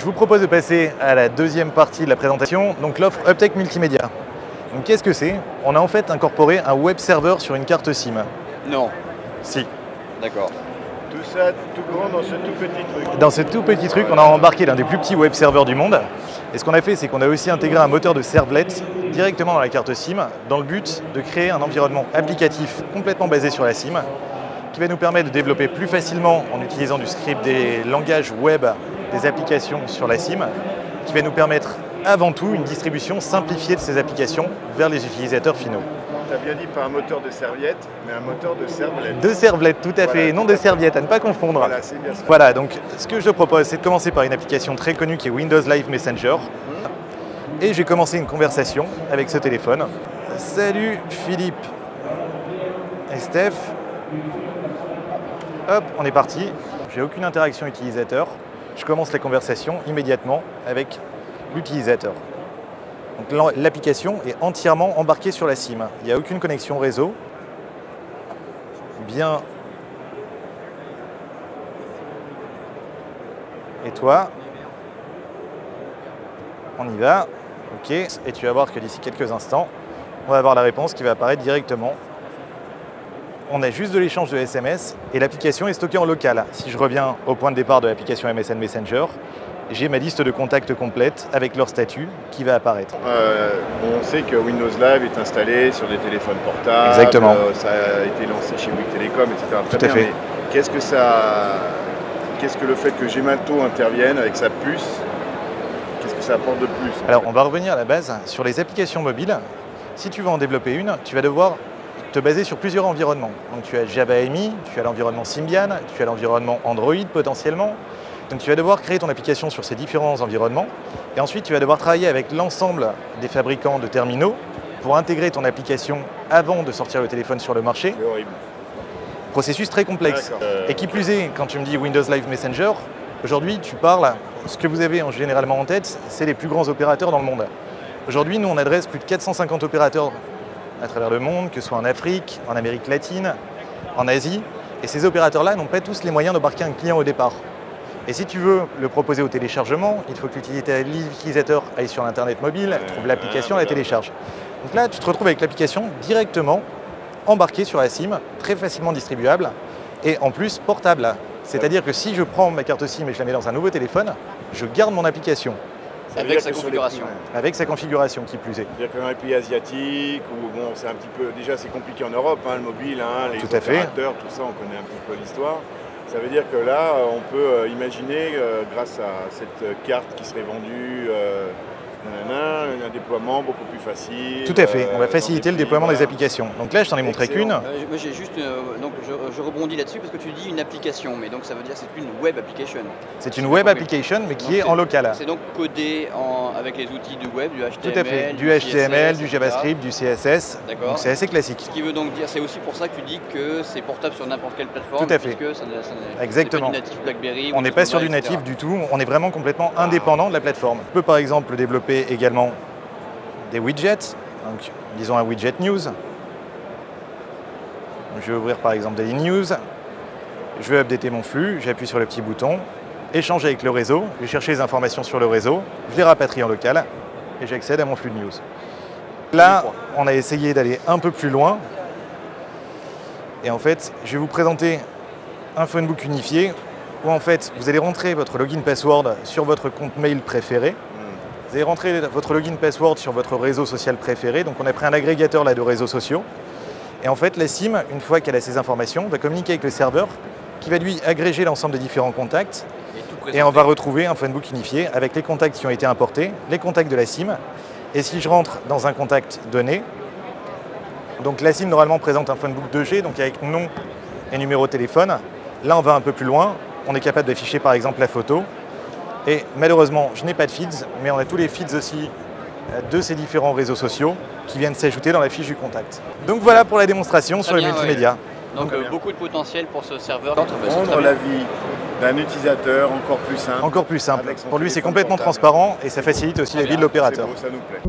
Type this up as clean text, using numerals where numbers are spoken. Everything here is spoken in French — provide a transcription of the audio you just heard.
vous propose de passer à la deuxième partie de la présentation, donc l'offre Uptech Multimédia. Donc qu'est-ce que c'est? On a en fait incorporé un web serveur sur une carte SIM. Non. Si. D'accord. Tout ça, tout grand dans ce tout petit truc. Dans ce tout petit truc, on a embarqué l'un des plus petits web serveurs du monde. Et ce qu'on a fait, c'est qu'on a aussi intégré un moteur de servlet directement dans la carte SIM, dans le but de créer un environnement applicatif complètement basé sur la SIM, qui va nous permettre de développer plus facilement, en utilisant du script, des langages web, des applications sur la SIM, qui va nous permettre avant tout une distribution simplifiée de ces applications vers les utilisateurs finaux. Tu as bien dit pas un moteur de serviette, mais un moteur de servlet. De servlet, tout à fait, non de serviette, à ne pas confondre. Voilà, c'est bien ça. Voilà, donc ce que je te propose, c'est de commencer par une application très connue qui est Windows Live Messenger. Et j'ai commencé une conversation avec ce téléphone. Salut Philippe et Steph. Hop, on est parti. J'ai aucune interaction utilisateur. Je commence la conversation immédiatement avec l'utilisateur. Donc l'application est entièrement embarquée sur la SIM. Il n'y a aucune connexion réseau. Bien. Et toi? On y va. OK. Et tu vas voir que d'ici quelques instants, on va avoir la réponse qui va apparaître directement. On a juste de l'échange de SMS et l'application est stockée en local. Si je reviens au point de départ de l'application MSN Messenger, j'ai ma liste de contacts complète avec leur statut qui va apparaître. On sait que Windows Live est installé sur des téléphones portables. Exactement. Ça a été lancé chez Bouygues Télécom, etc. Tout à fait. Mais qu'est-ce que le fait que Gemalto intervienne avec sa puce, qu'est-ce que ça apporte de plus? Alors, on va revenir à la base sur les applications mobiles. Si tu veux en développer une, tu vas devoir te baser sur plusieurs environnements. Donc, tu as Java EMI, tu as l'environnement Symbian, tu as l'environnement Android potentiellement. Donc, tu vas devoir créer ton application sur ces différents environnements. Et ensuite, tu vas devoir travailler avec l'ensemble des fabricants de terminaux pour intégrer ton application avant de sortir le téléphone sur le marché. C'est horrible. Processus très complexe. Et qui plus est, quand tu me dis Windows Live Messenger, aujourd'hui, tu parles, ce que vous avez généralement en tête, c'est les plus grands opérateurs dans le monde. Aujourd'hui, nous, on adresse plus de 450 opérateurs à travers le monde, que ce soit en Afrique, en Amérique latine, en Asie. Et ces opérateurs-là n'ont pas tous les moyens d'embarquer un client au départ. Et si tu veux le proposer au téléchargement, il faut que l'utilisateur aille sur l'Internet mobile, trouve l'application, la télécharge. Donc là, tu te retrouves avec l'application directement embarquée sur la SIM, très facilement distribuable et en plus portable. C'est-à-dire que si je prends ma carte SIM et je la mets dans un nouveau téléphone, je garde mon application. Avec sa configuration. Avec sa configuration qui plus est. C'est-à-dire que dans les pays asiatiques, où bon, c'est un petit peu, déjà c'est compliqué en Europe, le mobile, les Tout à fait. opérateurs, tout ça, on connaît un petit peu l'histoire. Ça veut dire que là, on peut imaginer, grâce à cette carte qui serait vendue, un déploiement beaucoup plus facile. Tout à fait, on va faciliter le déploiement des applications. Donc là, je t'en ai montré qu'une. Moi j'ai juste, donc je rebondis là-dessus parce que tu dis une application, mais donc ça veut dire que c'est une web application. C'est une web application, mais qui est en local. C'est donc codé avec les outils du web, du HTML, Tout à fait, du HTML, CSS, du JavaScript, du CSS. D'accord. Donc c'est assez classique. Ce qui veut donc dire, c'est aussi pour ça que tu dis que c'est portable sur n'importe quelle plateforme. Tout à fait. Puisque ça Exactement. pas du natif BlackBerry. On n'est pas sur du natif du tout, on est vraiment complètement indépendant de la plateforme. On peut par exemple développer également des widgets, donc disons un widget news. Je vais ouvrir par exemple Daily News, je vais updater mon flux, j'appuie sur le petit bouton, échanger avec le réseau, je vais chercher les informations sur le réseau, je les rapatrie en local et j'accède à mon flux de news. Là, on a essayé d'aller un peu plus loin et en fait, je vais vous présenter un phonebook unifié où en fait, vous allez rentrer votre login password sur votre compte mail préféré. Vous allez rentrer votre login password sur votre réseau social préféré. Donc on a pris un agrégateur là de réseaux sociaux. Et en fait, la SIM, une fois qu'elle a ces informations, va communiquer avec le serveur qui va lui agréger l'ensemble des différents contacts. Et on va retrouver un phonebook unifié avec les contacts qui ont été importés, les contacts de la SIM. Et si je rentre dans un contact donné, donc la SIM normalement présente un phonebook 2G, donc avec nom et numéro de téléphone. Là, on va un peu plus loin. On est capable d'afficher par exemple la photo. Et malheureusement, je n'ai pas de feeds, mais on a tous les feeds aussi de ces différents réseaux sociaux qui viennent s'ajouter dans la fiche du contact. Donc voilà pour la démonstration sur le multimédia. Ouais. Donc beaucoup de potentiel pour ce serveur. Rendre la vie d'un utilisateur encore plus simple. Encore plus simple. Pour lui, c'est complètement transparent et ça facilite aussi la vie de l'opérateur. C'est beau, ça nous plaît.